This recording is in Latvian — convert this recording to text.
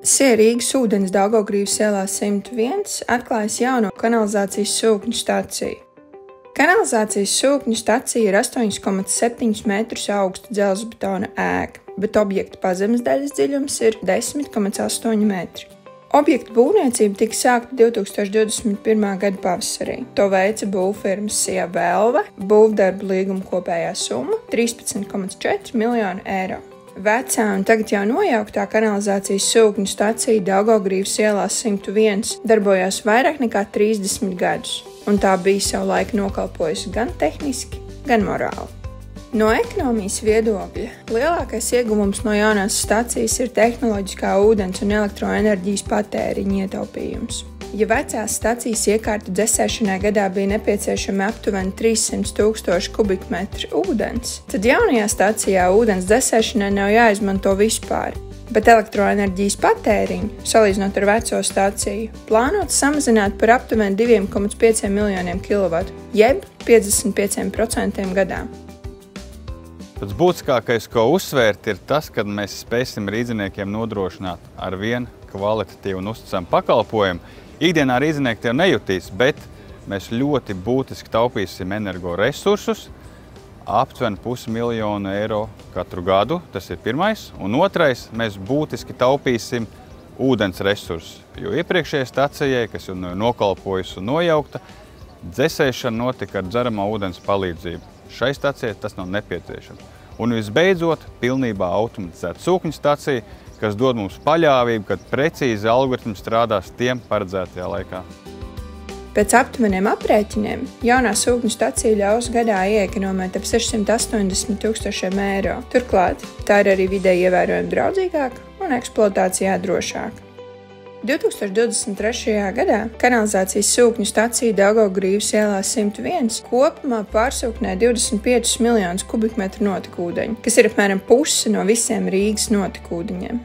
SIE Rīgas ūdens Daugavgrīvas ielā 101 atklājas jauno kanalizācijas sūkņu staciju. Kanalizācijas sūkņu stacija ir 8,7 metrus augsta dzelzbetona ēka, bet objekta pazemes daļas dziļums ir 10,8 metri. Objekta būvniecība tika sākta 2021. gada pavasarī. To veica būvfirma SIE Velve, būvdarbu līguma kopējā summa 13,4 miljonu eiro. Vecā un tagad jau nojauktā kanalizācijas sūkņu stacija Daugavgrīvas ielā 101 darbojās vairāk nekā 30 gadus, un tā bija savu laiku nokalpojusi gan tehniski, gan morāli. No ekonomijas viedokļa lielākais ieguvums no jaunās stacijas ir tehnoloģiskā ūdens un elektroenerģijas patēriņa ietaupījums. Ja vecās stacijas iekārtu dzesēšanai gadā bija nepieciešami aptuveni 300,000 kubikmetri ūdens, tad jaunajā stacijā ūdens dzesēšanai nav jāizmanto vispār, bet elektroenerģijas patēriņu, salīdzinot ar veco staciju, plānots samazināt par aptuveni 2,5 miljoniem kilovatu, jeb 55% gadā. Pats būtiskākais, ko uzsvērt, ir tas, ka mēs spēsim rīdziniekiem nodrošināt ar vien kvalitatīvu un uzticamu pakalpojumu. Ikdienā rīdzinieki tev nejutīs, bet mēs ļoti būtiski taupīsim energoresursus, aptuveni 500 miljonu eiro katru gadu, tas ir pirmais. Un otrais, mēs būtiski taupīsim ūdens resursus, jo iepriekšējai stacijai, kas jau nokalpojusi un nojaukta, dzesēšana notika ar dzeramā ūdens palīdzību. Šai stacijai tas nav nepieciešams. Un visbeidzot, pilnībā automatizēta sūkņu stacija, kas dod mums paļāvību, kad precīzi algoritmi strādās tiem paredzētajā laikā. Pēc aptuveniem aprēķiniem, jaunā sūkņu stacija ļaus gadā ieekonomēt ap 680,000 eiro. Turklāt, tā ir arī videi ievērojami draudzīgāka un eksploatācijā drošāka. 2023. gadā kanalizācijas sūkņu stacija Daugavgrīvas ielā 101 kopumā pārsūknē 25 miljonus kubikmetru notekūdeņu, kas ir apmēram puse no visiem Rīgas notekūdeņiem.